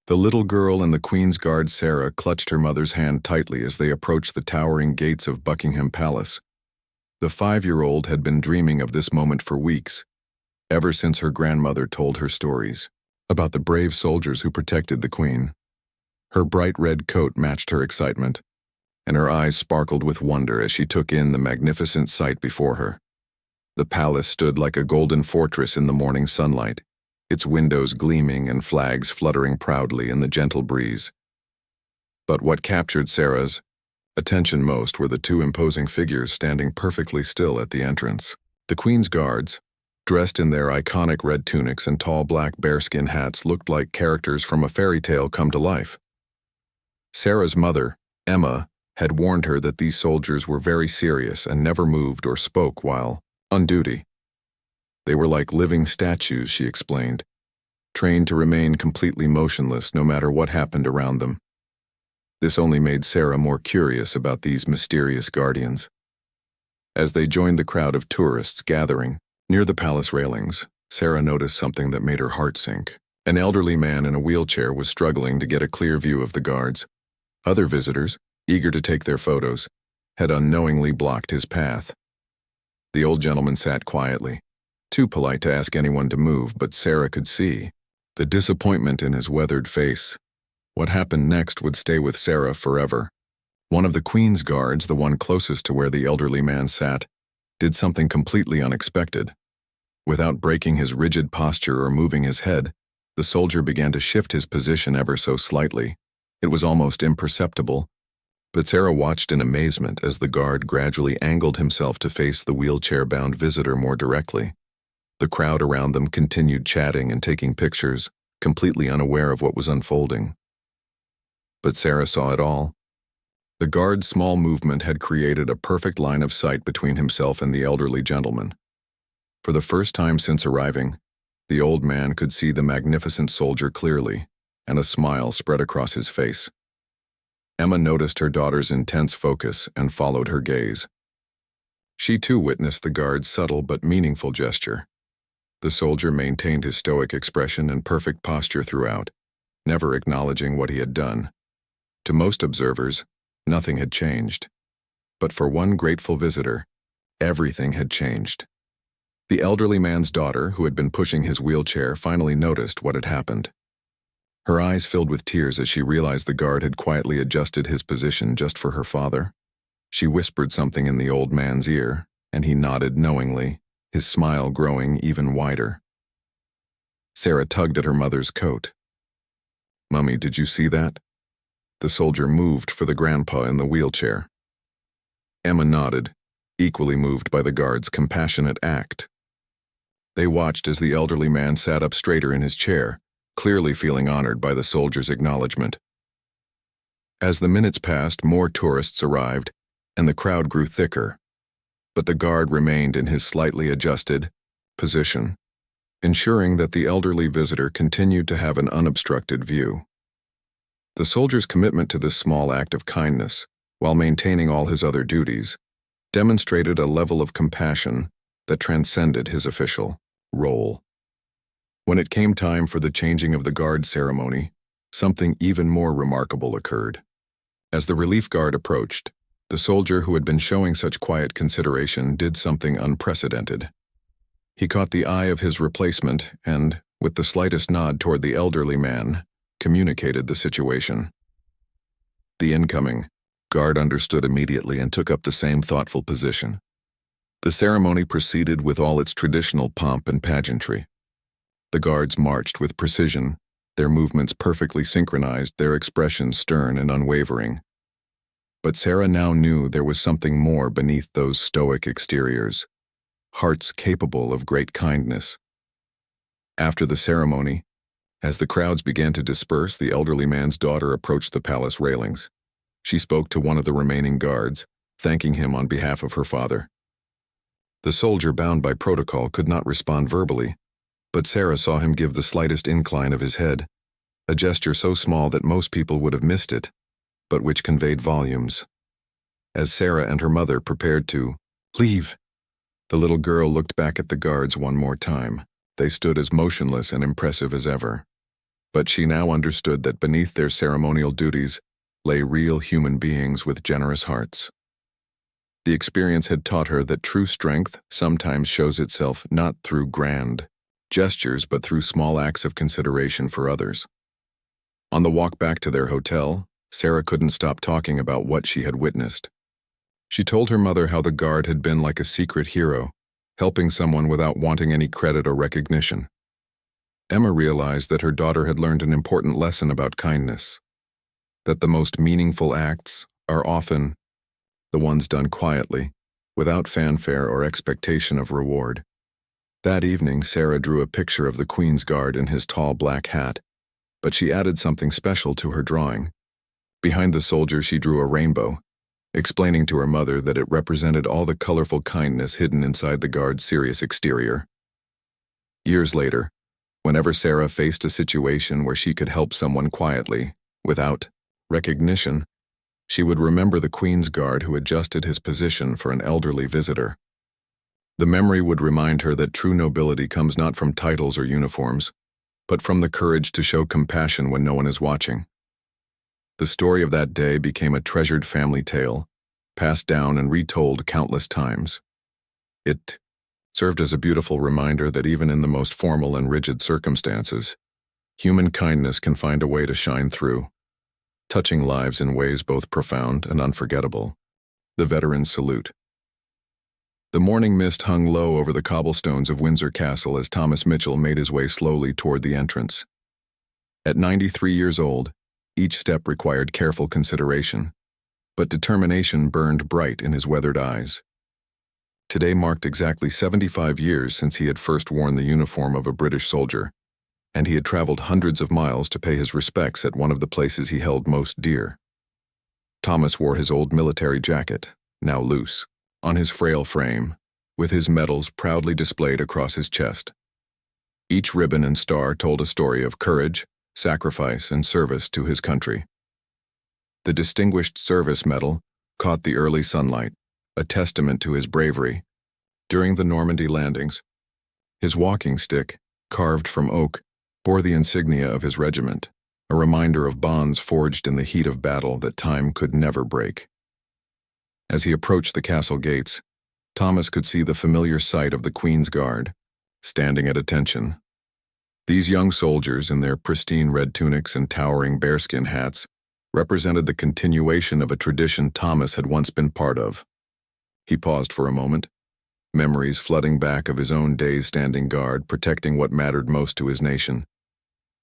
The little girl in the Queen's Guard, Sarah, clutched her mother's hand tightly as they approached the towering gates of Buckingham Palace. The 5-year-old had been dreaming of this moment for weeks, ever since her grandmother told her stories about the brave soldiers who protected the Queen. Her bright red coat matched her excitement, and her eyes sparkled with wonder as she took in the magnificent sight before her. The palace stood like a golden fortress in the morning sunlight, its windows gleaming and flags fluttering proudly in the gentle breeze. But what captured Sarah's attention most were the 2 imposing figures standing perfectly still at the entrance. The Queen's Guards, dressed in their iconic red tunics and tall black bearskin hats, looked like characters from a fairy tale come to life. Sarah's mother, Emma, had warned her that these soldiers were very serious and never moved or spoke while on duty. They were like living statues, she explained, trained to remain completely motionless no matter what happened around them. This only made Sarah more curious about these mysterious guardians. As they joined the crowd of tourists gathering near the palace railings, Sarah noticed something that made her heart sink. An elderly man in a wheelchair was struggling to get a clear view of the guards. Other visitors, eager to take their photos, had unknowingly blocked his path. The old gentleman sat quietly, too polite to ask anyone to move, but Sarah could see the disappointment in his weathered face. What happened next would stay with Sarah forever. One of the Queen's Guards, the one closest to where the elderly man sat, did something completely unexpected. Without breaking his rigid posture or moving his head, the soldier began to shift his position ever so slightly. It was almost imperceptible, but Sarah watched in amazement as the guard gradually angled himself to face the wheelchair-bound visitor more directly. The crowd around them continued chatting and taking pictures, completely unaware of what was unfolding. But Sarah saw it all. The guard's small movement had created a perfect line of sight between himself and the elderly gentleman. For the first time since arriving, the old man could see the magnificent soldier clearly, and a smile spread across his face. Emma noticed her daughter's intense focus and followed her gaze. She too witnessed the guard's subtle but meaningful gesture. The soldier maintained his stoic expression and perfect posture throughout, never acknowledging what he had done. To most observers, nothing had changed. But for one grateful visitor, everything had changed. The elderly man's daughter, who had been pushing his wheelchair, finally noticed what had happened. Her eyes filled with tears as she realized the guard had quietly adjusted his position just for her father. She whispered something in the old man's ear, and he nodded knowingly, his smile growing even wider. Sarah tugged at her mother's coat. "Mummy, did you see that?" The soldier moved for the grandpa in the wheelchair. Emma nodded, equally moved by the guard's compassionate act. They watched as the elderly man sat up straighter in his chair, clearly feeling honored by the soldier's acknowledgement. As the minutes passed, more tourists arrived, and the crowd grew thicker. But the guard remained in his slightly adjusted position, ensuring that the elderly visitor continued to have an unobstructed view. The soldier's commitment to this small act of kindness, while maintaining all his other duties, demonstrated a level of compassion that transcended his official role. When it came time for the changing of the guard ceremony, something even more remarkable occurred. As the relief guard approached, the soldier who had been showing such quiet consideration did something unprecedented. He caught the eye of his replacement and, with the slightest nod toward the elderly man, communicated the situation. The incoming guard understood immediately and took up the same thoughtful position. The ceremony proceeded with all its traditional pomp and pageantry. The guards marched with precision, their movements perfectly synchronized, their expressions stern and unwavering. But Sarah now knew there was something more beneath those stoic exteriors, hearts capable of great kindness. After the ceremony, as the crowds began to disperse, the elderly man's daughter approached the palace railings. She spoke to one of the remaining guards, thanking him on behalf of her father. The soldier, bound by protocol, could not respond verbally, but Sarah saw him give the slightest incline of his head, a gesture so small that most people would have missed it, but which conveyed volumes. As Sarah and her mother prepared to leave, the little girl looked back at the guards one more time. They stood as motionless and impressive as ever. But she now understood that beneath their ceremonial duties lay real human beings with generous hearts. The experience had taught her that true strength sometimes shows itself not through grand gestures but through small acts of consideration for others. On the walk back to their hotel, Sarah couldn't stop talking about what she had witnessed. She told her mother how the guard had been like a secret hero, helping someone without wanting any credit or recognition. Emma realized that her daughter had learned an important lesson about kindness, that the most meaningful acts are often the ones done quietly, without fanfare or expectation of reward. That evening, Sarah drew a picture of the Queen's Guard in his tall black hat, but she added something special to her drawing. Behind the soldier, she drew a rainbow, explaining to her mother that it represented all the colorful kindness hidden inside the guard's serious exterior. Years later, whenever Sarah faced a situation where she could help someone quietly, without recognition, she would remember the Queen's Guard who adjusted his position for an elderly visitor. The memory would remind her that true nobility comes not from titles or uniforms, but from the courage to show compassion when no one is watching. The story of that day became a treasured family tale, passed down and retold countless times. It served as a beautiful reminder that even in the most formal and rigid circumstances, human kindness can find a way to shine through, touching lives in ways both profound and unforgettable. The Veterans Salute. The morning mist hung low over the cobblestones of Windsor Castle as Thomas Mitchell made his way slowly toward the entrance. At 93 years old, each step required careful consideration, but determination burned bright in his weathered eyes. Today marked exactly 75 years since he had first worn the uniform of a British soldier, and he had traveled hundreds of miles to pay his respects at one of the places he held most dear. Thomas wore his old military jacket, now loose, on his frail frame, with his medals proudly displayed across his chest. Each ribbon and star told a story of courage, sacrifice, and service to his country. The Distinguished Service Medal caught the early sunlight, a testament to his bravery. During the Normandy landings, his walking stick, carved from oak, bore the insignia of his regiment, a reminder of bonds forged in the heat of battle that time could never break. As he approached the castle gates, Thomas could see the familiar sight of the Queen's Guard, standing at attention. These young soldiers, in their pristine red tunics and towering bearskin hats, represented the continuation of a tradition Thomas had once been part of. He paused for a moment, memories flooding back of his own days standing guard, protecting what mattered most to his nation.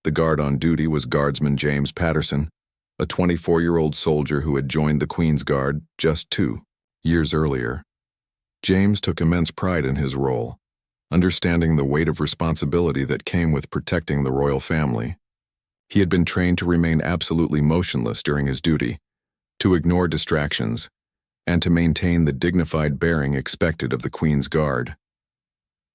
The guard on duty was Guardsman James Patterson, a 24-year-old soldier who had joined the Queen's Guard just 2 years earlier. James took immense pride in his role, understanding the weight of responsibility that came with protecting the royal family. He had been trained to remain absolutely motionless during his duty, to ignore distractions, and to maintain the dignified bearing expected of the Queen's Guard.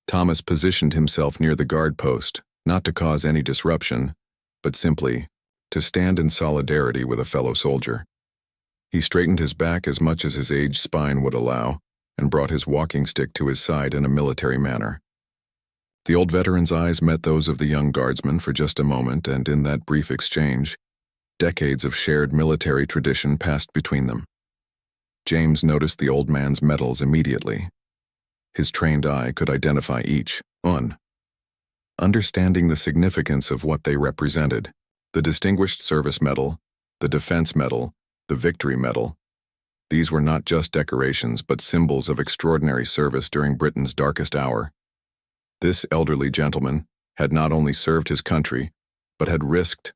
Thomas positioned himself near the guard post, not to cause any disruption, but simply to stand in solidarity with a fellow soldier. He straightened his back as much as his aged spine would allow, and brought his walking stick to his side in a military manner. The old veteran's eyes met those of the young guardsman for just a moment, and in that brief exchange, decades of shared military tradition passed between them. James noticed the old man's medals immediately. His trained eye could identify each one. Understanding the significance of what they represented, the Distinguished Service Medal, the Defense Medal, the Victory Medal, these were not just decorations but symbols of extraordinary service during Britain's darkest hour. This elderly gentleman had not only served his country, but had risked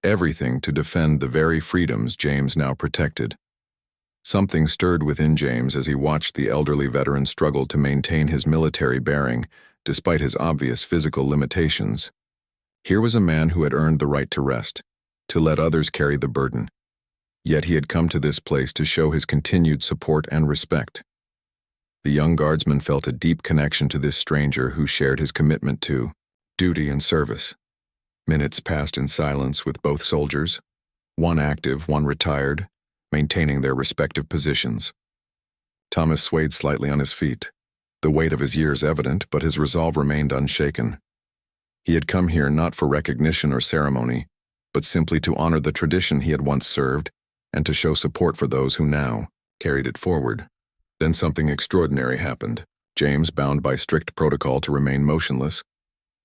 everything to defend the very freedoms James now protected. Something stirred within James as he watched the elderly veteran struggle to maintain his military bearing despite his obvious physical limitations. Here was a man who had earned the right to rest, to let others carry the burden. Yet he had come to this place to show his continued support and respect. The young guardsman felt a deep connection to this stranger who shared his commitment to duty and service. Minutes passed in silence with both soldiers, one active, one retired, maintaining their respective positions. Thomas swayed slightly on his feet, the weight of his years evident, but his resolve remained unshaken. He had come here not for recognition or ceremony, but simply to honor the tradition he had once served and to show support for those who now carried it forward. Then something extraordinary happened. James, bound by strict protocol to remain motionless,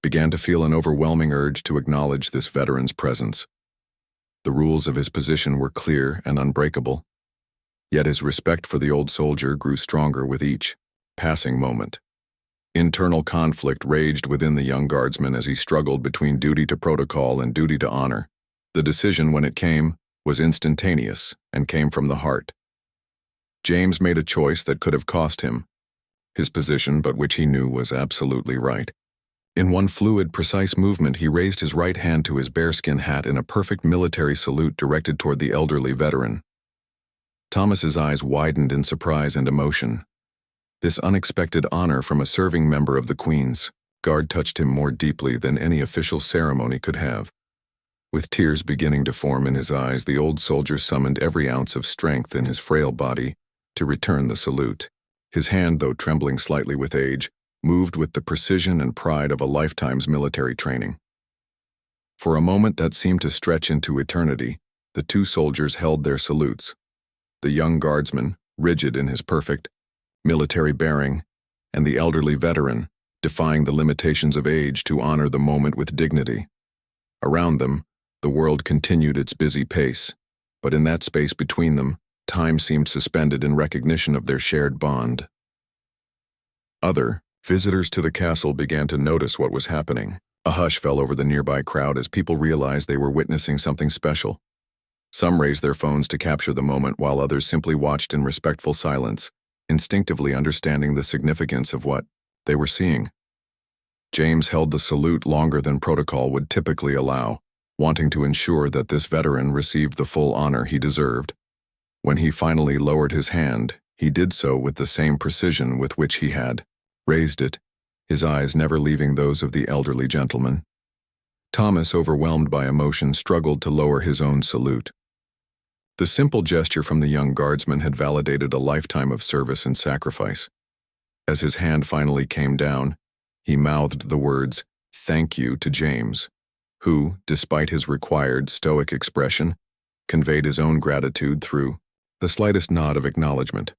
began to feel an overwhelming urge to acknowledge this veteran's presence. The rules of his position were clear and unbreakable, yet his respect for the old soldier grew stronger with each passing moment. Internal conflict raged within the young guardsman as he struggled between duty to protocol and duty to honor. The decision, when it came, was instantaneous and came from the heart. James made a choice that could have cost him his position, but which he knew was absolutely right. In one fluid, precise movement, he raised his right hand to his bearskin hat in a perfect military salute directed toward the elderly veteran. Thomas's eyes widened in surprise and emotion. This unexpected honor from a serving member of the Queen's Guard touched him more deeply than any official ceremony could have. With tears beginning to form in his eyes, the old soldier summoned every ounce of strength in his frail body to return the salute. His hand, though trembling slightly with age, moved with the precision and pride of a lifetime's military training. For a moment that seemed to stretch into eternity, the two soldiers held their salutes. The young guardsman, rigid in his perfect military bearing, and the elderly veteran, defying the limitations of age to honor the moment with dignity. Around them, the world continued its busy pace, but in that space between them, time seemed suspended in recognition of their shared bond. Other visitors to the castle began to notice what was happening. A hush fell over the nearby crowd as people realized they were witnessing something special. Some raised their phones to capture the moment, while others simply watched in respectful silence, instinctively understanding the significance of what they were seeing. James held the salute longer than protocol would typically allow, wanting to ensure that this veteran received the full honor he deserved. When he finally lowered his hand, he did so with the same precision with which he had raised it, his eyes never leaving those of the elderly gentleman. Thomas, overwhelmed by emotion, struggled to lower his own salute. The simple gesture from the young guardsman had validated a lifetime of service and sacrifice. As his hand finally came down, he mouthed the words, "Thank you," to James, who, despite his required stoic expression, conveyed his own gratitude through the slightest nod of acknowledgement.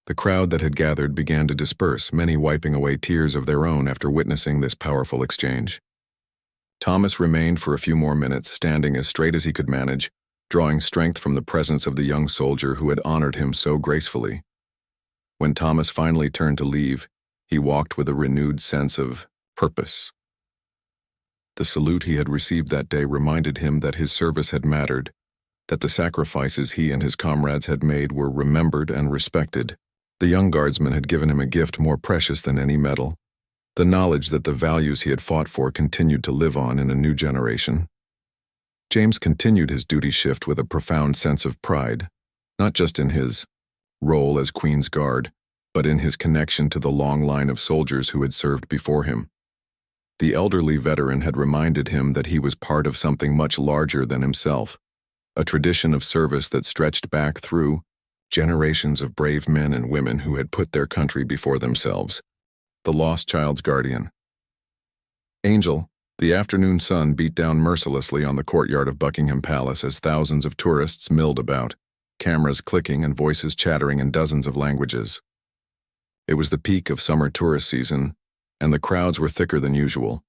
The crowd that had gathered began to disperse, many wiping away tears of their own after witnessing this powerful exchange. Thomas remained for a few more minutes, standing as straight as he could manage, drawing strength from the presence of the young soldier who had honored him so gracefully. When Thomas finally turned to leave, he walked with a renewed sense of purpose. The salute he had received that day reminded him that his service had mattered, that the sacrifices he and his comrades had made were remembered and respected. The young guardsman had given him a gift more precious than any medal, the knowledge that the values he had fought for continued to live on in a new generation. James continued his duty shift with a profound sense of pride, not just in his role as Queen's Guard, but in his connection to the long line of soldiers who had served before him. The elderly veteran had reminded him that he was part of something much larger than himself, a tradition of service that stretched back through generations of brave men and women who had put their country before themselves. The lost child's guardian. Angel, the afternoon sun beat down mercilessly on the courtyard of Buckingham Palace as thousands of tourists milled about, cameras clicking and voices chattering in dozens of languages. It was the peak of summer tourist season, and the crowds were thicker than usual.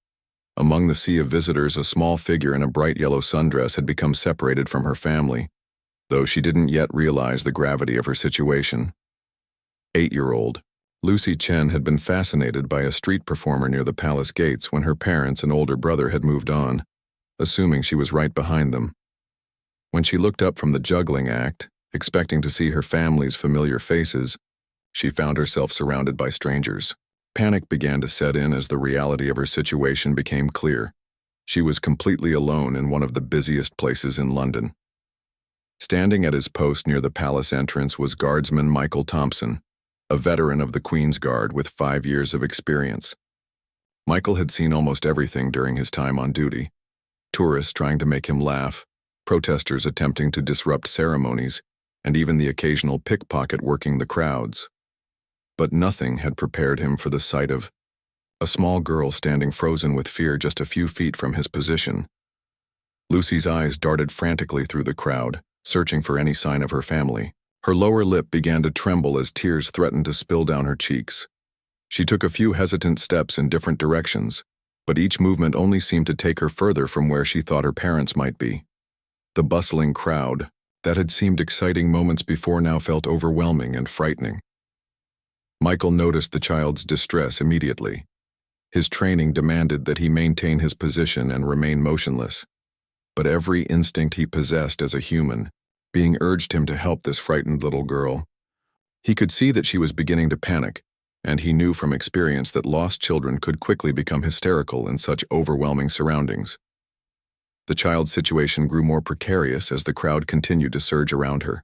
Among the sea of visitors, a small figure in a bright yellow sundress had become separated from her family, though she didn't yet realize the gravity of her situation. 8-year-old Lucy Chen had been fascinated by a street performer near the palace gates when her parents and older brother had moved on, assuming she was right behind them. When she looked up from the juggling act, expecting to see her family's familiar faces, she found herself surrounded by strangers. Panic began to set in as the reality of her situation became clear. She was completely alone in one of the busiest places in London. Standing at his post near the palace entrance was Guardsman Michael Thompson, a veteran of the Queen's Guard with 5 years of experience. Michael had seen almost everything during his time on duty. Tourists trying to make him laugh, protesters attempting to disrupt ceremonies, and even the occasional pickpocket working the crowds. But nothing had prepared him for the sight of a small girl standing frozen with fear just a few feet from his position. Lucy's eyes darted frantically through the crowd, searching for any sign of her family. Her lower lip began to tremble as tears threatened to spill down her cheeks. She took a few hesitant steps in different directions, but each movement only seemed to take her further from where she thought her parents might be. The bustling crowd, that had seemed exciting moments before, now felt overwhelming and frightening. Michael noticed the child's distress immediately. His training demanded that he maintain his position and remain motionless, but every instinct he possessed as a human being urged him to help this frightened little girl. He could see that she was beginning to panic, and he knew from experience that lost children could quickly become hysterical in such overwhelming surroundings. The child's situation grew more precarious as the crowd continued to surge around her.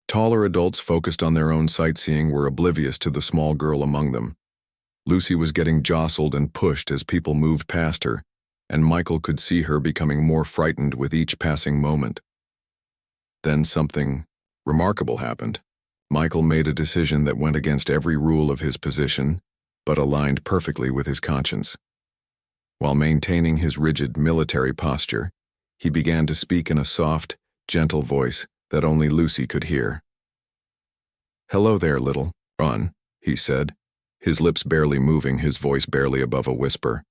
Taller adults focused on their own sightseeing were oblivious to the small girl among them. Lucy was getting jostled and pushed as people moved past her, and Michael could see her becoming more frightened with each passing moment. Then something remarkable happened. Michael made a decision that went against every rule of his position, but aligned perfectly with his conscience. While maintaining his rigid military posture, he began to speak in a soft, gentle voice that only Lucy could hear. "Hello there, little one," he said, his lips barely moving, his voice barely above a whisper.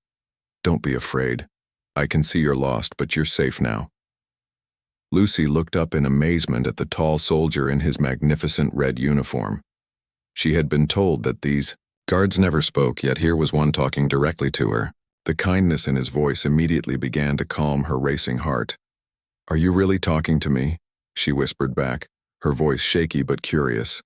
"Don't be afraid. I can see you're lost, but you're safe now." Lucy looked up in amazement at the tall soldier in his magnificent red uniform. She had been told that these guards never spoke, yet here was one talking directly to her. The kindness in his voice immediately began to calm her racing heart. "Are you really talking to me?" she whispered back, her voice shaky but curious.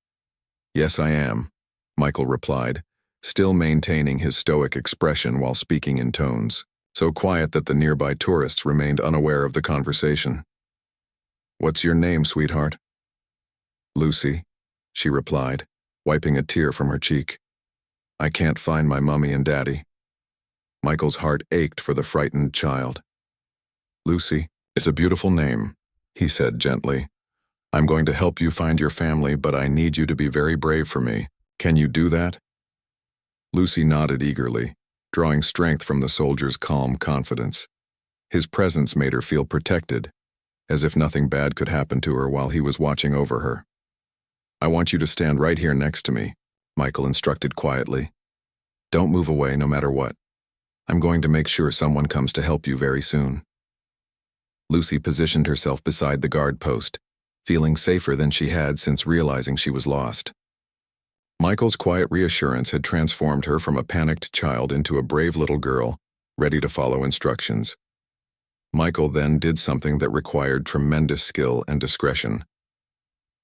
"Yes, I am," Michael replied, still maintaining his stoic expression while speaking in tones so quiet that the nearby tourists remained unaware of the conversation. "What's your name, sweetheart?" "Lucy," she replied, wiping a tear from her cheek. "I can't find my mummy and daddy." Michael's heart ached for the frightened child. "Lucy is a beautiful name," he said gently. "I'm going to help you find your family, but I need you to be very brave for me. Can you do that?" Lucy nodded eagerly, drawing strength from the soldier's calm confidence. His presence made her feel protected, as if nothing bad could happen to her while he was watching over her. "I want you to stand right here next to me," Michael instructed quietly. "Don't move away no matter what. I'm going to make sure someone comes to help you very soon." Lucy positioned herself beside the guard post, feeling safer than she had since realizing she was lost. Michael's quiet reassurance had transformed her from a panicked child into a brave little girl, ready to follow instructions. Michael then did something that required tremendous skill and discretion.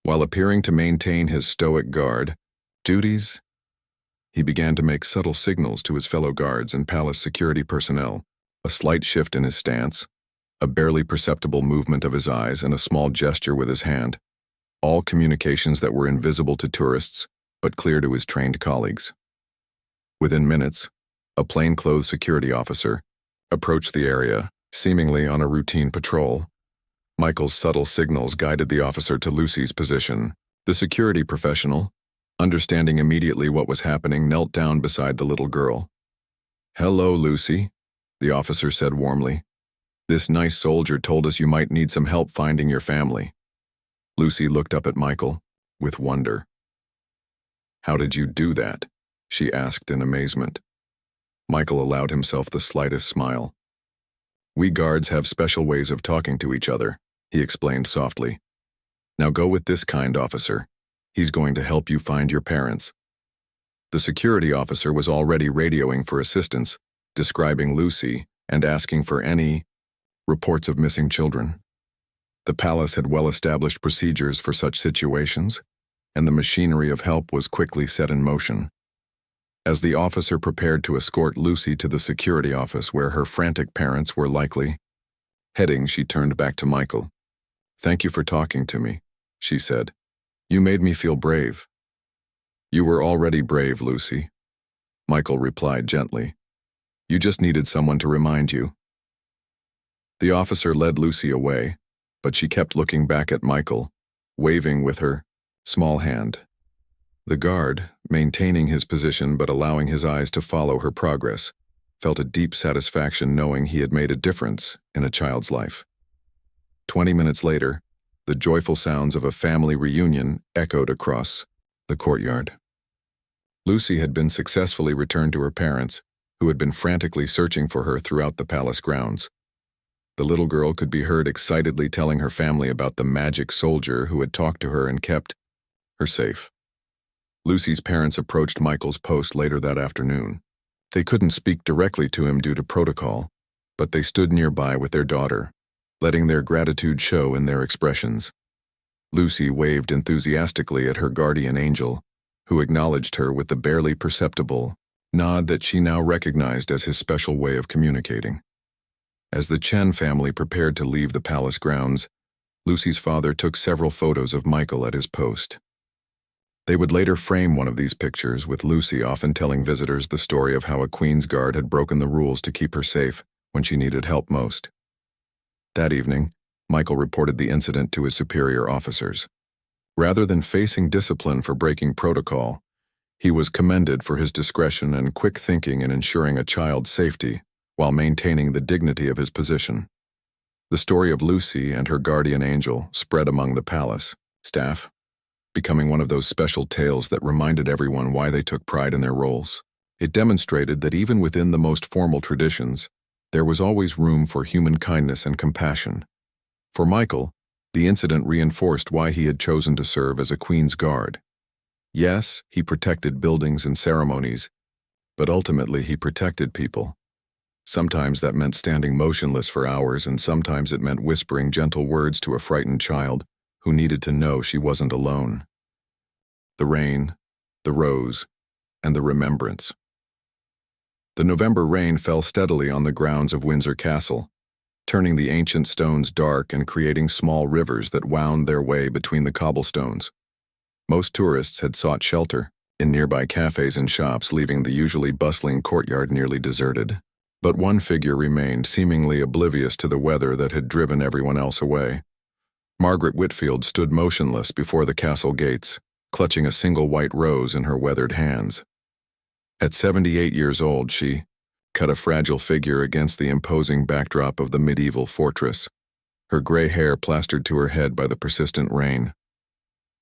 While appearing to maintain his stoic guard duties, he began to make subtle signals to his fellow guards and palace security personnel, a slight shift in his stance, a barely perceptible movement of his eyes, and a small gesture with his hand, all communications that were invisible to tourists but clear to his trained colleagues. Within minutes, a plainclothes security officer approached the area, seemingly on a routine patrol. Michael's subtle signals guided the officer to Lucy's position. The security professional, understanding immediately what was happening, knelt down beside the little girl. "Hello, Lucy," the officer said warmly. "This nice soldier told us you might need some help finding your family." Lucy looked up at Michael with wonder. "How did you do that?" she asked in amazement. Michael allowed himself the slightest smile. "We guards have special ways of talking to each other," he explained softly. "Now go with this kind officer. He's going to help you find your parents." The security officer was already radioing for assistance, describing Lucy and asking for any reports of missing children. The palace had well-established procedures for such situations, and the machinery of help was quickly set in motion. As the officer prepared to escort Lucy to the security office where her frantic parents were likely heading, she turned back to Michael. "Thank you for talking to me," she said. "You made me feel brave." "You were already brave, Lucy," Michael replied gently. "You just needed someone to remind you." The officer led Lucy away, but she kept looking back at Michael, waving with her small hand. The guard, maintaining his position but allowing his eyes to follow her progress, felt a deep satisfaction knowing he had made a difference in a child's life. 20 minutes later, the joyful sounds of a family reunion echoed across the courtyard. Lucy had been successfully returned to her parents, who had been frantically searching for her throughout the palace grounds. The little girl could be heard excitedly telling her family about the magic soldier who had talked to her and kept her safe. Lucy's parents approached Michael's post later that afternoon. They couldn't speak directly to him due to protocol, but they stood nearby with their daughter, letting their gratitude show in their expressions. Lucy waved enthusiastically at her guardian angel, who acknowledged her with the barely perceptible nod that she now recognized as his special way of communicating. As the Chen family prepared to leave the palace grounds, Lucy's father took several photos of Michael at his post. They would later frame one of these pictures, with Lucy often telling visitors the story of how a Queen's Guard had broken the rules to keep her safe when she needed help most. That evening, Michael reported the incident to his superior officers. Rather than facing discipline for breaking protocol, he was commended for his discretion and quick thinking in ensuring a child's safety while maintaining the dignity of his position. The story of Lucy and her guardian angel spread among the palace staff, becoming one of those special tales that reminded everyone why they took pride in their roles. It demonstrated that even within the most formal traditions, there was always room for human kindness and compassion. For Michael, the incident reinforced why he had chosen to serve as a Queen's Guard. Yes, he protected buildings and ceremonies, but ultimately he protected people. Sometimes that meant standing motionless for hours, and sometimes it meant whispering gentle words to a frightened child who needed to know she wasn't alone. The rain, the rose, and the remembrance. The November rain fell steadily on the grounds of Windsor Castle, turning the ancient stones dark and creating small rivers that wound their way between the cobblestones. Most tourists had sought shelter in nearby cafes and shops, leaving the usually bustling courtyard nearly deserted. But one figure remained, seemingly oblivious to the weather that had driven everyone else away. Margaret Whitfield stood motionless before the castle gates, clutching a single white rose in her weathered hands. At 78 years old, she cut a fragile figure against the imposing backdrop of the medieval fortress, her gray hair plastered to her head by the persistent rain.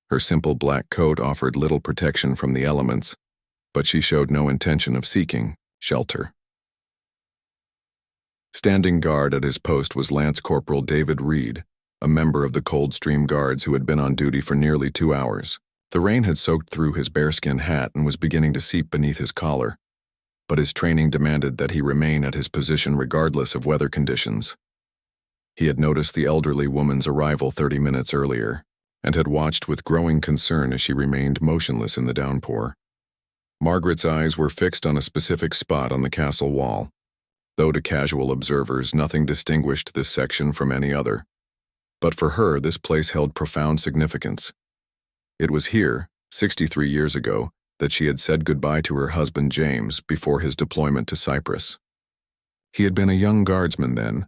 Her simple black coat offered little protection from the elements, but she showed no intention of seeking shelter. Standing guard at his post was Lance Corporal David Reed, a member of the Coldstream Guards who had been on duty for nearly 2 hours. The rain had soaked through his bearskin hat and was beginning to seep beneath his collar, but his training demanded that he remain at his position regardless of weather conditions. He had noticed the elderly woman's arrival 30 minutes earlier, and had watched with growing concern as she remained motionless in the downpour. Margaret's eyes were fixed on a specific spot on the castle wall, though to casual observers nothing distinguished this section from any other. But for her, this place held profound significance. It was here, 63 years ago, that she had said goodbye to her husband James before his deployment to Cyprus. He had been a young guardsman then,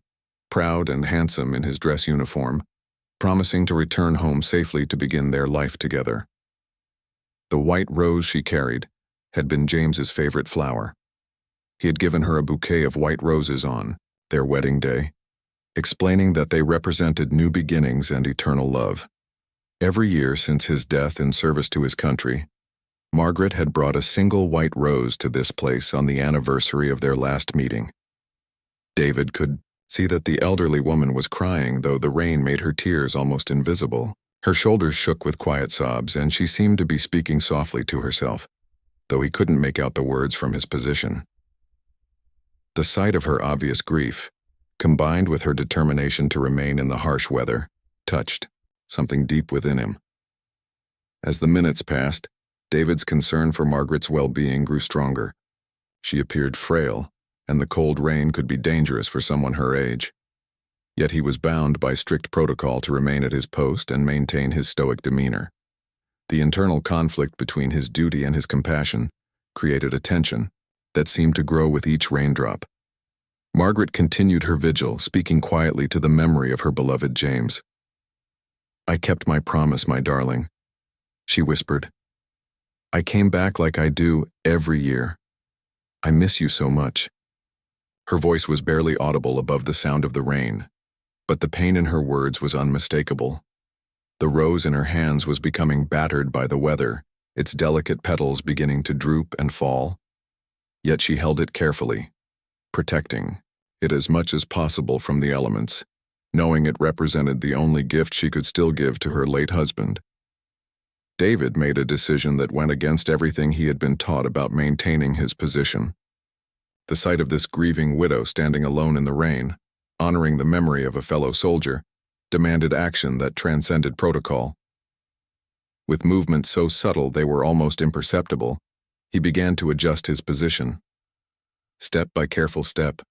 proud and handsome in his dress uniform, promising to return home safely to begin their life together. The white rose she carried had been James's favorite flower. He had given her a bouquet of white roses on their wedding day, explaining that they represented new beginnings and eternal love. Every year since his death in service to his country, Margaret had brought a single white rose to this place on the anniversary of their last meeting. David could see that the elderly woman was crying, though the rain made her tears almost invisible. Her shoulders shook with quiet sobs, and she seemed to be speaking softly to herself, though he couldn't make out the words from his position. The sight of her obvious grief, combined with her determination to remain in the harsh weather, touched something deep within him. As the minutes passed, David's concern for Margaret's well-being grew stronger. She appeared frail, and the cold rain could be dangerous for someone her age. Yet he was bound by strict protocol to remain at his post and maintain his stoic demeanor. The internal conflict between his duty and his compassion created a tension that seemed to grow with each raindrop. Margaret continued her vigil, speaking quietly to the memory of her beloved James. "I kept my promise, my darling," she whispered. I came back like I do every year. I miss you so much." Her voice was barely audible above the sound of the rain, but the pain in her words was unmistakable. The rose in her hands was becoming battered by the weather, its delicate petals beginning to droop and fall. Yet she held it carefully, protecting it as much as possible from the elements, knowing it represented the only gift she could still give to her late husband. David made a decision that went against everything he had been taught about maintaining his position. The sight of this grieving widow standing alone in the rain, honoring the memory of a fellow soldier, demanded action that transcended protocol. With movements so subtle they were almost imperceptible, he began to adjust his position. Step by careful step,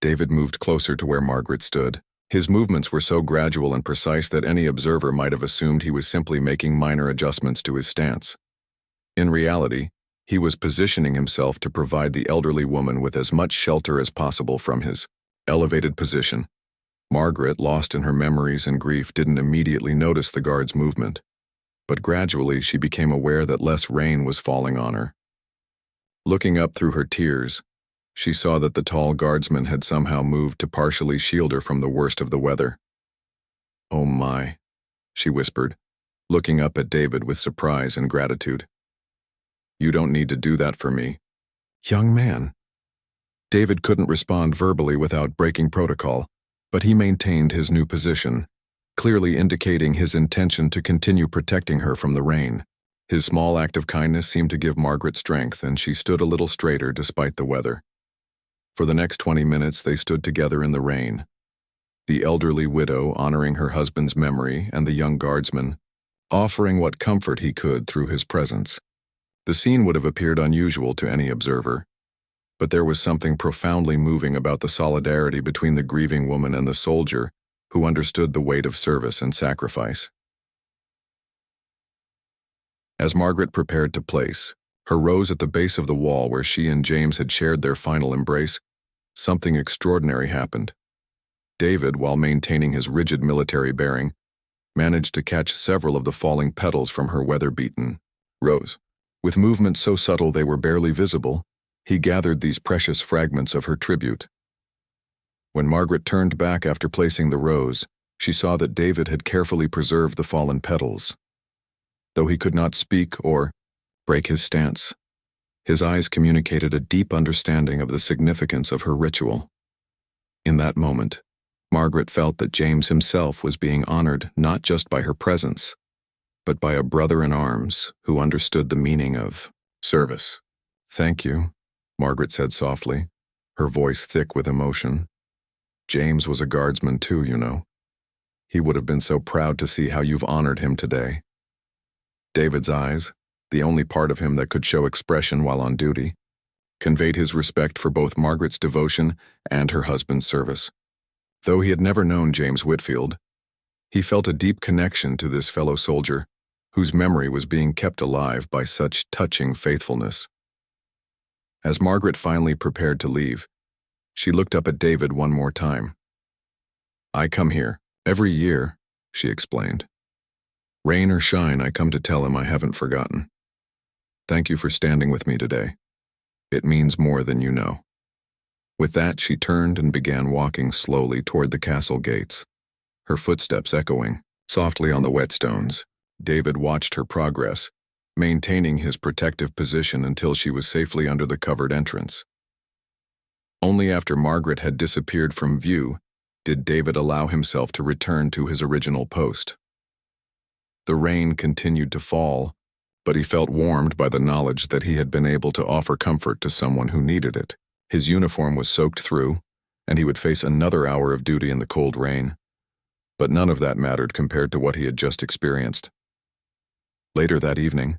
David moved closer to where Margaret stood. His movements were so gradual and precise that any observer might have assumed he was simply making minor adjustments to his stance. In reality, he was positioning himself to provide the elderly woman with as much shelter as possible from his elevated position. Margaret, lost in her memories and grief, didn't immediately notice the guard's movement, but gradually she became aware that less rain was falling on her. Looking up through her tears, she saw that the tall guardsman had somehow moved to partially shield her from the worst of the weather. "Oh my," she whispered, looking up at David with surprise and gratitude. "You don't need to do that for me." "Young man." David couldn't respond verbally without breaking protocol, but he maintained his new position, clearly indicating his intention to continue protecting her from the rain. His small act of kindness seemed to give Margaret strength, and she stood a little straighter despite the weather. For the next 20 minutes they stood together in the rain, the elderly widow honoring her husband's memory and the young guardsman offering what comfort he could through his presence. The scene would have appeared unusual to any observer, but there was something profoundly moving about the solidarity between the grieving woman and the soldier who understood the weight of service and sacrifice. As Margaret prepared to place her rose at the base of the wall where she and James had shared their final embrace, something extraordinary happened. David, while maintaining his rigid military bearing, managed to catch several of the falling petals from her weather-beaten rose. With movements so subtle they were barely visible, he gathered these precious fragments of her tribute. When Margaret turned back after placing the rose, she saw that David had carefully preserved the fallen petals. Though he could not speak or break his stance, his eyes communicated a deep understanding of the significance of her ritual. In that moment, Margaret felt that James himself was being honored not just by her presence, but by a brother in arms who understood the meaning of service. "Thank you," Margaret said softly, her voice thick with emotion. "James was a guardsman too, you know. He would have been so proud to see how you've honored him today." David's eyes, the only part of him that could show expression while on duty, conveyed his respect for both Margaret's devotion and her husband's service. Though he had never known James Whitfield, he felt a deep connection to this fellow soldier, whose memory was being kept alive by such touching faithfulness. As Margaret finally prepared to leave, she looked up at David one more time. "I come here every year," she explained. "Rain or shine, I come to tell him I haven't forgotten. Thank you for standing with me today. It means more than you know." With that, she turned and began walking slowly toward the castle gates, her footsteps echoing softly on the wet stones. David watched her progress, maintaining his protective position until she was safely under the covered entrance. Only after Margaret had disappeared from view did David allow himself to return to his original post. The rain continued to fall, but he felt warmed by the knowledge that he had been able to offer comfort to someone who needed it. His uniform was soaked through, and he would face another hour of duty in the cold rain. But none of that mattered compared to what he had just experienced. Later that evening,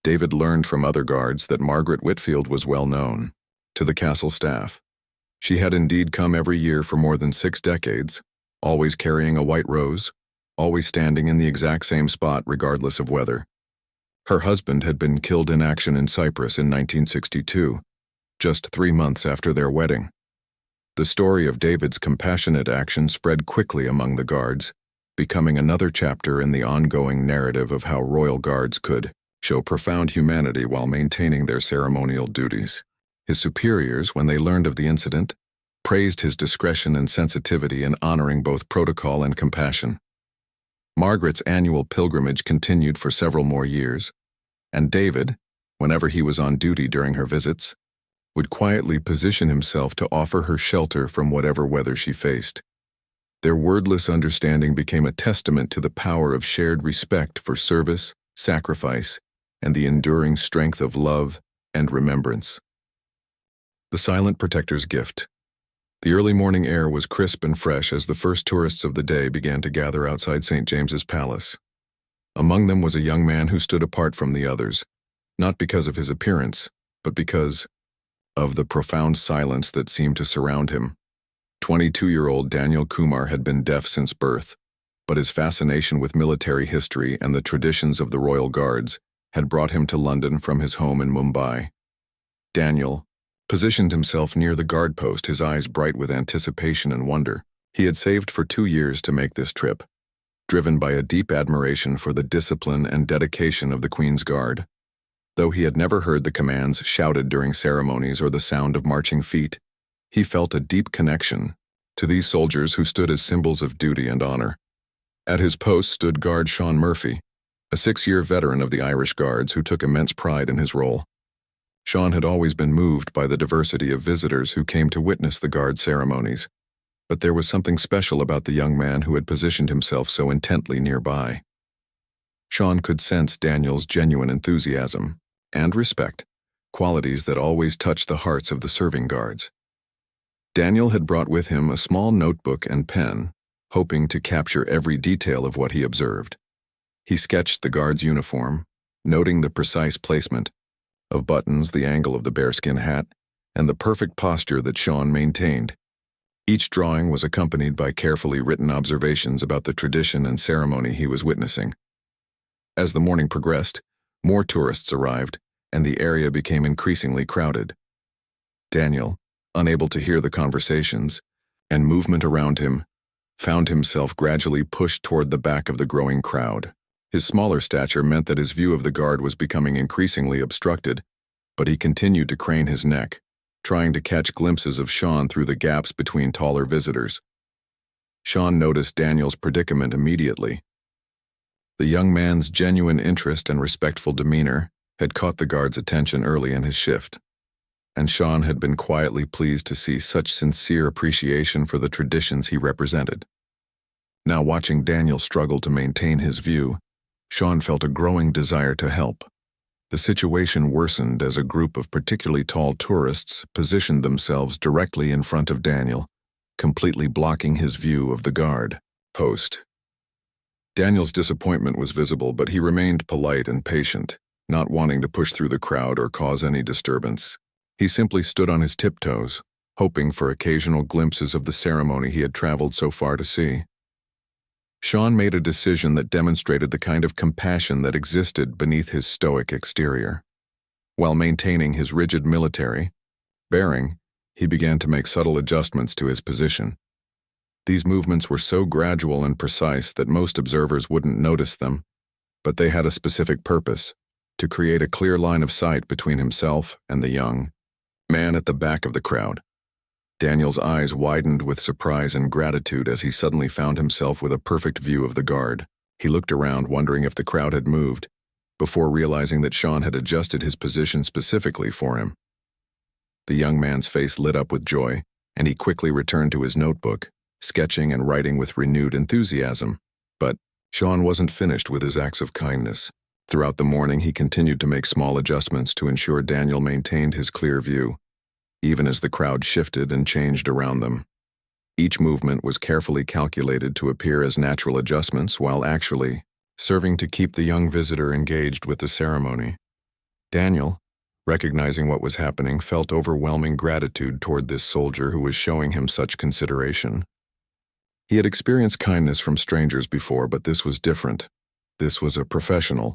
David learned from other guards that Margaret Whitfield was well known to the castle staff. She had indeed come every year for more than 6 decades, always carrying a white rose, always standing in the exact same spot regardless of weather. Her husband had been killed in action in Cyprus in 1962, just 3 months after their wedding. The story of David's compassionate action spread quickly among the guards, becoming another chapter in the ongoing narrative of how royal guards could show profound humanity while maintaining their ceremonial duties. His superiors, when they learned of the incident, praised his discretion and sensitivity in honoring both protocol and compassion. Margaret's annual pilgrimage continued for several more years, and David, whenever he was on duty during her visits, would quietly position himself to offer her shelter from whatever weather she faced. Their wordless understanding became a testament to the power of shared respect for service, sacrifice, and the enduring strength of love and remembrance. The Silent Protector's Gift. The early morning air was crisp and fresh as the first tourists of the day began to gather outside St. James's Palace. Among them was a young man who stood apart from the others, not because of his appearance, but because of the profound silence that seemed to surround him. 22-year-old Daniel Kumar had been deaf since birth, but his fascination with military history and the traditions of the Royal Guards had brought him to London from his home in Mumbai. Daniel positioned himself near the guard post, his eyes bright with anticipation and wonder. He had saved for 2 years to make this trip, driven by a deep admiration for the discipline and dedication of the Queen's Guard. Though he had never heard the commands shouted during ceremonies or the sound of marching feet, he felt a deep connection to these soldiers who stood as symbols of duty and honor. At his post stood Guard Sean Murphy, a 6-year veteran of the Irish Guards who took immense pride in his role. Sean had always been moved by the diversity of visitors who came to witness the Guard ceremonies, but there was something special about the young man who had positioned himself so intently nearby. Sean could sense Daniel's genuine enthusiasm and respect, qualities that always touched the hearts of the serving guards. Daniel had brought with him a small notebook and pen, hoping to capture every detail of what he observed. He sketched the guard's uniform, noting the precise placement of buttons, the angle of the bearskin hat, and the perfect posture that Sean maintained. Each drawing was accompanied by carefully written observations about the tradition and ceremony he was witnessing. As the morning progressed, more tourists arrived, and the area became increasingly crowded. Daniel, unable to hear the conversations and movement around him, found himself gradually pushed toward the back of the growing crowd. His smaller stature meant that his view of the guard was becoming increasingly obstructed, but he continued to crane his neck, trying to catch glimpses of Sean through the gaps between taller visitors. Sean noticed Daniel's predicament immediately. The young man's genuine interest and respectful demeanor had caught the guard's attention early in his shift, and Sean had been quietly pleased to see such sincere appreciation for the traditions he represented. Now watching Daniel struggle to maintain his view, Sean felt a growing desire to help. The situation worsened as a group of particularly tall tourists positioned themselves directly in front of Daniel, completely blocking his view of the guard post. Daniel's disappointment was visible, but he remained polite and patient, not wanting to push through the crowd or cause any disturbance. He simply stood on his tiptoes, hoping for occasional glimpses of the ceremony he had traveled so far to see. Sean made a decision that demonstrated the kind of compassion that existed beneath his stoic exterior. While maintaining his rigid military bearing, he began to make subtle adjustments to his position. These movements were so gradual and precise that most observers wouldn't notice them, but they had a specific purpose: to create a clear line of sight between himself and the young man at the back of the crowd. Daniel's eyes widened with surprise and gratitude as he suddenly found himself with a perfect view of the guard. He looked around, wondering if the crowd had moved, before realizing that Sean had adjusted his position specifically for him. The young man's face lit up with joy, and he quickly returned to his notebook, sketching and writing with renewed enthusiasm. But Sean wasn't finished with his acts of kindness. Throughout the morning, he continued to make small adjustments to ensure Daniel maintained his clear view, even as the crowd shifted and changed around them. Each movement was carefully calculated to appear as natural adjustments while actually serving to keep the young visitor engaged with the ceremony. Daniel, recognizing what was happening, felt overwhelming gratitude toward this soldier who was showing him such consideration. He had experienced kindness from strangers before, but this was different. This was a professional,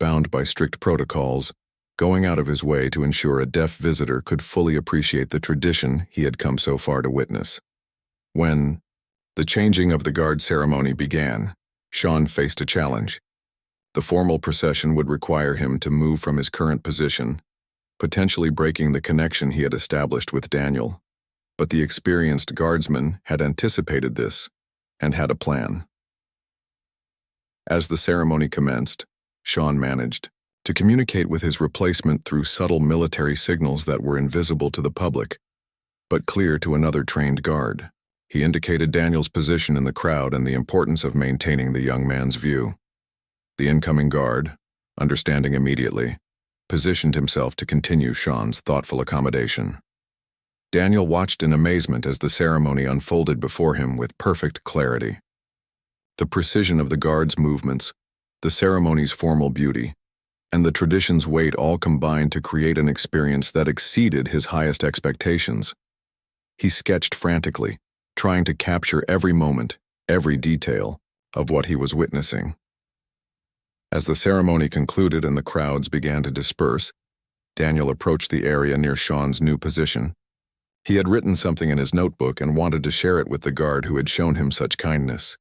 bound by strict protocols, going out of his way to ensure a deaf visitor could fully appreciate the tradition he had come so far to witness. When the changing of the guard ceremony began, Sean faced a challenge. The formal procession would require him to move from his current position, potentially breaking the connection he had established with Daniel. But the experienced guardsman had anticipated this and had a plan. As the ceremony commenced, Sean managed to communicate with his replacement through subtle military signals that were invisible to the public, but clear to another trained guard. He indicated Daniel's position in the crowd and the importance of maintaining the young man's view. The incoming guard, understanding immediately, positioned himself to continue Sean's thoughtful accommodation. Daniel watched in amazement as the ceremony unfolded before him with perfect clarity. The precision of the guard's movements, the ceremony's formal beauty, and the tradition's weight all combined to create an experience that exceeded his highest expectations. He sketched frantically, trying to capture every moment, every detail of what he was witnessing. As the ceremony concluded and the crowds began to disperse, Daniel approached the area near Sean's new position. He had written something in his notebook and wanted to share it with the guard who had shown him such kindness.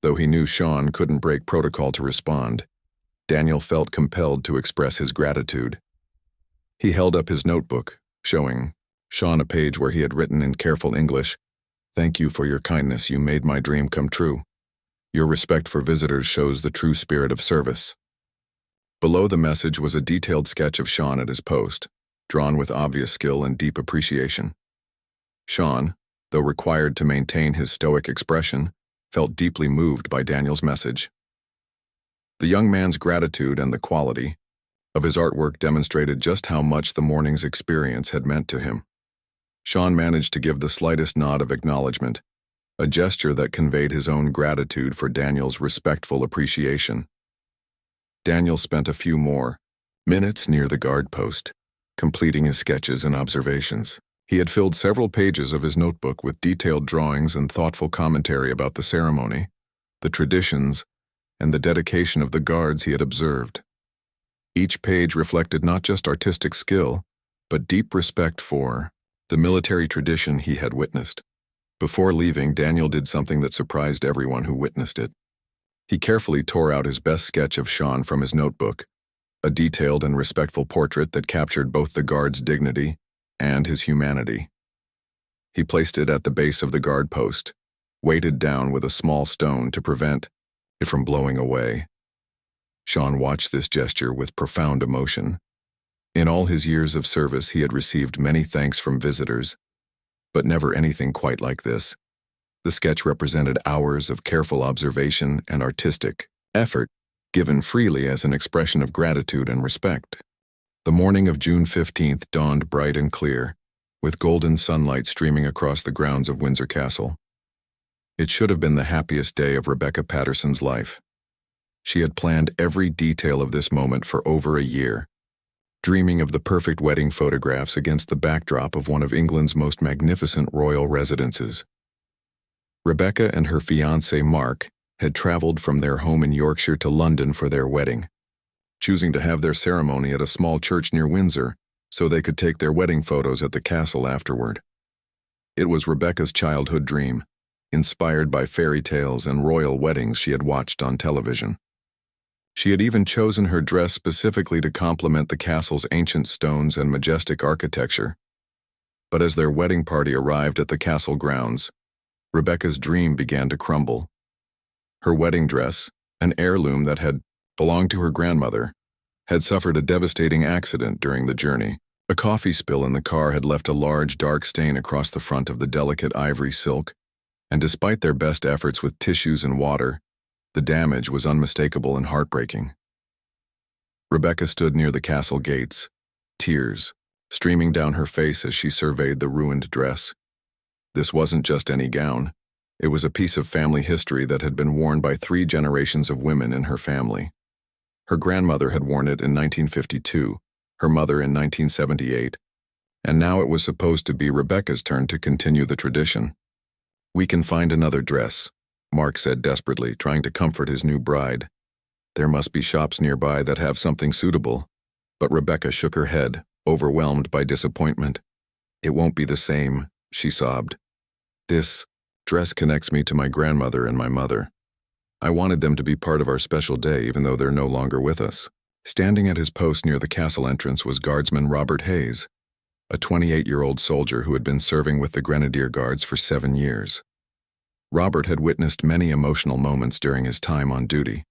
Though he knew Sean couldn't break protocol to respond, Daniel felt compelled to express his gratitude. He held up his notebook, showing Sean a page where he had written in careful English, "Thank you for your kindness, you made my dream come true. Your respect for visitors shows the true spirit of service." Below the message was a detailed sketch of Sean at his post, drawn with obvious skill and deep appreciation. Sean, though required to maintain his stoic expression, felt deeply moved by Daniel's message. The young man's gratitude and the quality of his artwork demonstrated just how much the morning's experience had meant to him. Sean managed to give the slightest nod of acknowledgement, a gesture that conveyed his own gratitude for Daniel's respectful appreciation. Daniel spent a few more minutes near the guard post, completing his sketches and observations. He had filled several pages of his notebook with detailed drawings and thoughtful commentary about the ceremony, the traditions, and the dedication of the guards he had observed. Each page reflected not just artistic skill, but deep respect for the military tradition he had witnessed. Before leaving, Daniel did something that surprised everyone who witnessed it. He carefully tore out his best sketch of Sean from his notebook, a detailed and respectful portrait that captured both the guard's dignity and his humanity. He placed it at the base of the guard post, weighted down with a small stone to prevent it from blowing away. Sean watched this gesture with profound emotion. In all his years of service, he had received many thanks from visitors, but never anything quite like this. The sketch represented hours of careful observation and artistic effort, given freely as an expression of gratitude and respect. The morning of June 15th dawned bright and clear, with golden sunlight streaming across the grounds of Windsor Castle. It should have been the happiest day of Rebecca Patterson's life. She had planned every detail of this moment for over a year, dreaming of the perfect wedding photographs against the backdrop of one of England's most magnificent royal residences. Rebecca and her fiancé Mark had traveled from their home in Yorkshire to London for their wedding, choosing to have their ceremony at a small church near Windsor so they could take their wedding photos at the castle afterward. It was Rebecca's childhood dream, inspired by fairy tales and royal weddings she had watched on television. She had even chosen her dress specifically to complement the castle's ancient stones and majestic architecture. But as their wedding party arrived at the castle grounds, Rebecca's dream began to crumble. Her wedding dress, an heirloom that had belonged to her grandmother, had suffered a devastating accident during the journey. A coffee spill in the car had left a large dark stain across the front of the delicate ivory silk, and despite their best efforts with tissues and water, the damage was unmistakable and heartbreaking. Rebecca stood near the castle gates, tears streaming down her face as she surveyed the ruined dress. This wasn't just any gown. It was a piece of family history that had been worn by 3 generations of women in her family. Her grandmother had worn it in 1952, her mother in 1978, and now it was supposed to be Rebecca's turn to continue the tradition. "We can find another dress," Mark said desperately, trying to comfort his new bride. "There must be shops nearby that have something suitable." But Rebecca shook her head, overwhelmed by disappointment. "It won't be the same," she sobbed. "This dress connects me to my grandmother and my mother. I wanted them to be part of our special day even though they're no longer with us. Standing at his post near the castle entrance was Guardsman Robert Hayes, a 28-year-old soldier who had been serving with the Grenadier Guards for 7 years. Robert had witnessed many emotional moments during his time on duty.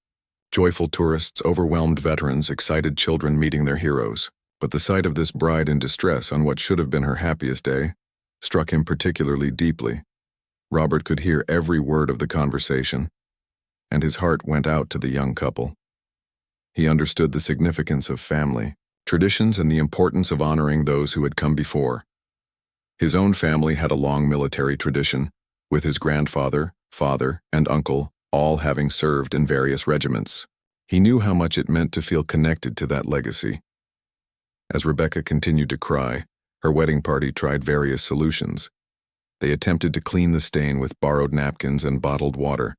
Joyful tourists, overwhelmed veterans, excited children meeting their heroes. But the sight of this bride in distress on what should have been her happiest day struck him particularly deeply. Robert could hear every word of the conversation, and his heart went out to the young couple. He understood the significance of family, traditions, and the importance of honoring those who had come before. His own family had a long military tradition, with his grandfather, father, and uncle all having served in various regiments. He knew how much it meant to feel connected to that legacy. As Rebecca continued to cry, her wedding party tried various solutions. They attempted to clean the stain with borrowed napkins and bottled water,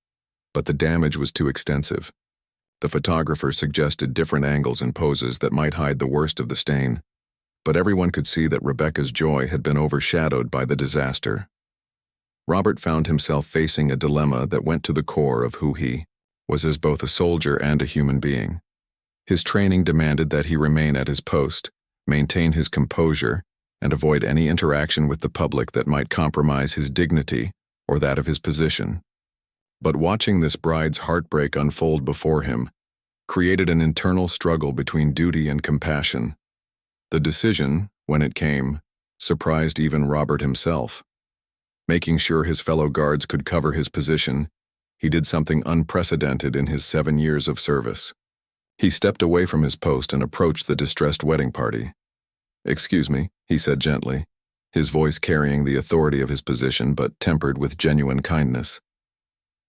but the damage was too extensive. The photographer suggested different angles and poses that might hide the worst of the stain, but everyone could see that Rebecca's joy had been overshadowed by the disaster. Robert found himself facing a dilemma that went to the core of who he was as both a soldier and a human being. His training demanded that he remain at his post, maintain his composure, and avoid any interaction with the public that might compromise his dignity or that of his position. But watching this bride's heartbreak unfold before him created an internal struggle between duty and compassion. The decision, when it came, surprised even Robert himself. Making sure his fellow guards could cover his position, he did something unprecedented in his 7 years of service. He stepped away from his post and approached the distressed wedding party. "Excuse me," he said gently, his voice carrying the authority of his position but tempered with genuine kindness.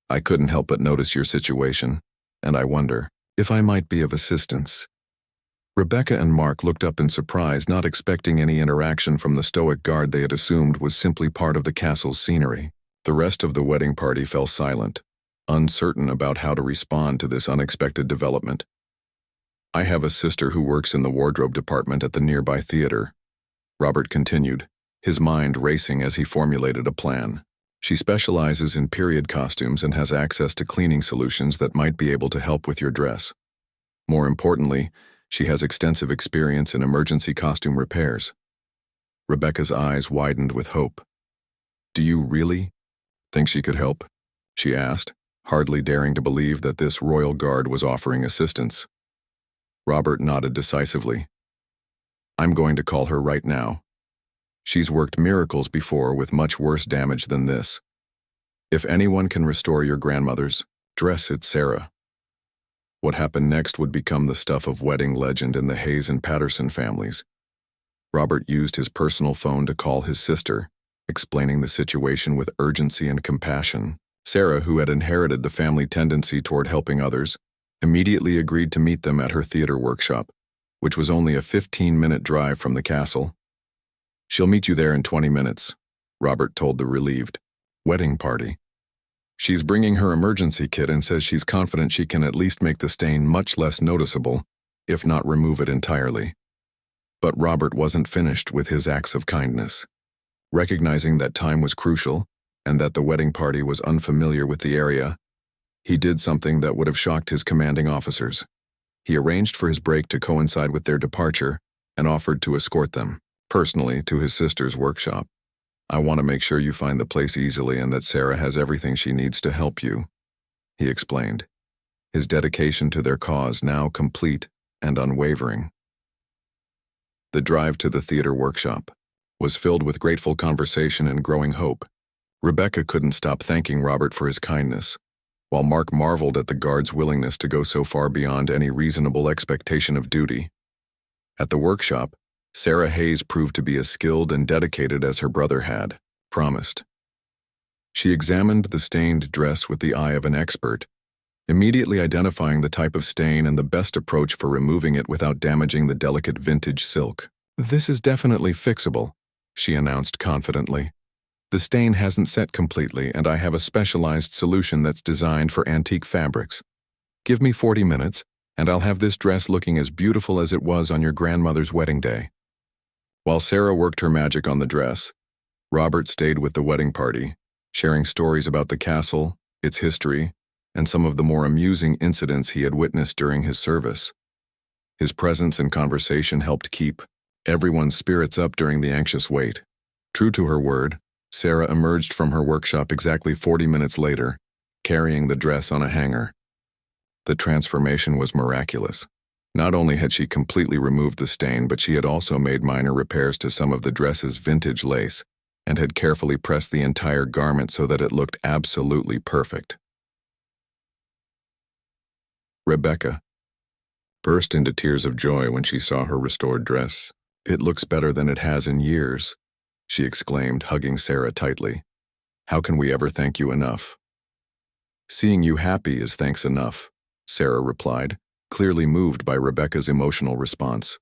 "I couldn't help but notice your situation, and I wonder if I might be of assistance." Rebecca and Mark looked up in surprise, not expecting any interaction from the stoic guard they had assumed was simply part of the castle's scenery. The rest of the wedding party fell silent, uncertain about how to respond to this unexpected development. "I have a sister who works in the wardrobe department at the nearby theater," Robert continued, his mind racing as he formulated a plan. "She specializes in period costumes and has access to cleaning solutions that might be able to help with your dress. More importantly, she has extensive experience in emergency costume repairs." Rebecca's eyes widened with hope. "Do you really think she could help?" she asked, hardly daring to believe that this royal guard was offering assistance. Robert nodded decisively. "I'm going to call her right now. She's worked miracles before with much worse damage than this. If anyone can restore your grandmother's dress, it's Sarah." What happened next would become the stuff of wedding legend in the Hayes and Patterson families. Robert used his personal phone to call his sister, explaining the situation with urgency and compassion. Sarah, who had inherited the family tendency toward helping others, immediately agreed to meet them at her theater workshop, which was only a 15-minute drive from the castle. "She'll meet you there in 20 minutes, Robert told the relieved wedding party. "She's bringing her emergency kit and says she's confident she can at least make the stain much less noticeable, if not remove it entirely." But Robert wasn't finished with his acts of kindness. Recognizing that time was crucial and that the wedding party was unfamiliar with the area, he did something that would have shocked his commanding officers. He arranged for his break to coincide with their departure and offered to escort them, personally, to his sister's workshop. "I want to make sure you find the place easily and that Sarah has everything she needs to help you," he explained, his dedication to their cause now complete and unwavering. The drive to the theater workshop was filled with grateful conversation and growing hope. Rebecca couldn't stop thanking Robert for his kindness, while Mark marveled at the guard's willingness to go so far beyond any reasonable expectation of duty. At the workshop, Sarah Hayes proved to be as skilled and dedicated as her brother had promised. She examined the stained dress with the eye of an expert, immediately identifying the type of stain and the best approach for removing it without damaging the delicate vintage silk. "This is definitely fixable," she announced confidently. "The stain hasn't set completely, and I have a specialized solution that's designed for antique fabrics. Give me 40 minutes, and I'll have this dress looking as beautiful as it was on your grandmother's wedding day." While Sarah worked her magic on the dress, Robert stayed with the wedding party, sharing stories about the castle, its history, and some of the more amusing incidents he had witnessed during his service. His presence and conversation helped keep everyone's spirits up during the anxious wait. True to her word, Sarah emerged from her workshop exactly 40 minutes later, carrying the dress on a hanger. The transformation was miraculous. Not only had she completely removed the stain, but she had also made minor repairs to some of the dress's vintage lace and had carefully pressed the entire garment so that it looked absolutely perfect. Rebecca burst into tears of joy when she saw her restored dress. "It looks better than it has in years," she exclaimed, hugging Sarah tightly. "How can we ever thank you enough?" "Seeing you happy is thanks enough," Sarah replied, clearly moved by Rebecca's emotional response.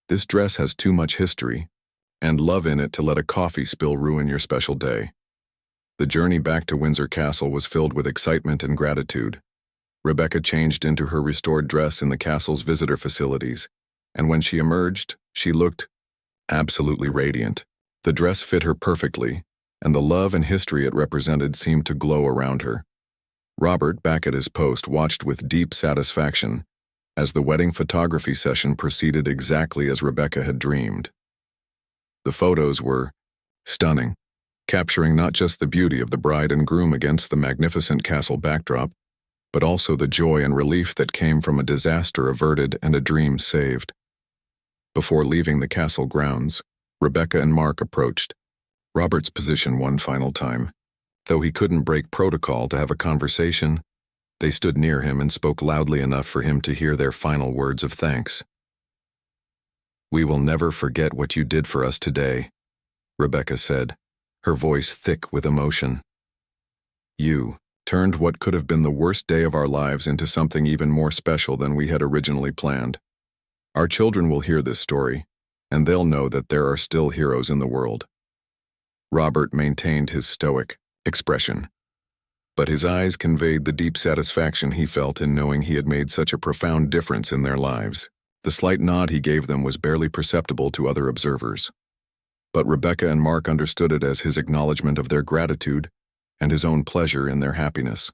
"This dress has too much history and love in it to let a coffee spill ruin your special day." The journey back to Windsor Castle was filled with excitement and gratitude. Rebecca changed into her restored dress in the castle's visitor facilities, and when she emerged, she looked absolutely radiant. The dress fit her perfectly, and the love and history it represented seemed to glow around her. Robert, back at his post, watched with deep satisfaction as the wedding photography session proceeded exactly as Rebecca had dreamed. The photos were stunning, capturing not just the beauty of the bride and groom against the magnificent castle backdrop, but also the joy and relief that came from a disaster averted and a dream saved. Before leaving the castle grounds, Rebecca and Mark approached Robert's position one final time. Though he couldn't break protocol to have a conversation, they stood near him and spoke loudly enough for him to hear their final words of thanks. "We will never forget what you did for us today," Rebecca said, her voice thick with emotion. "You turned what could have been the worst day of our lives into something even more special than we had originally planned. Our children will hear this story, and they'll know that there are still heroes in the world." Robert maintained his stoic expression, but his eyes conveyed the deep satisfaction he felt in knowing he had made such a profound difference in their lives. The slight nod he gave them was barely perceptible to other observers, but Rebecca and Mark understood it as his acknowledgement of their gratitude and his own pleasure in their happiness.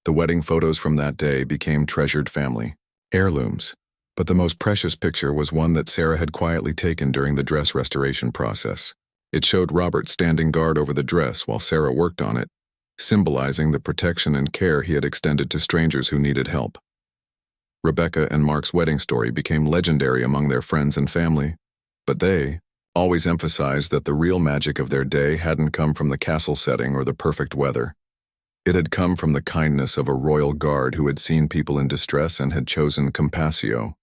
The wedding photos from that day became treasured family heirlooms, but the most precious picture was one that Sarah had quietly taken during the dress restoration process. It showed Robert standing guard over the dress while Sarah worked on it, symbolizing the protection and care he had extended to strangers who needed help. Rebecca and Mark's wedding story became legendary among their friends and family, but they always emphasized that the real magic of their day hadn't come from the castle setting or the perfect weather. It had come from the kindness of a royal guard who had seen people in distress and had chosen compassion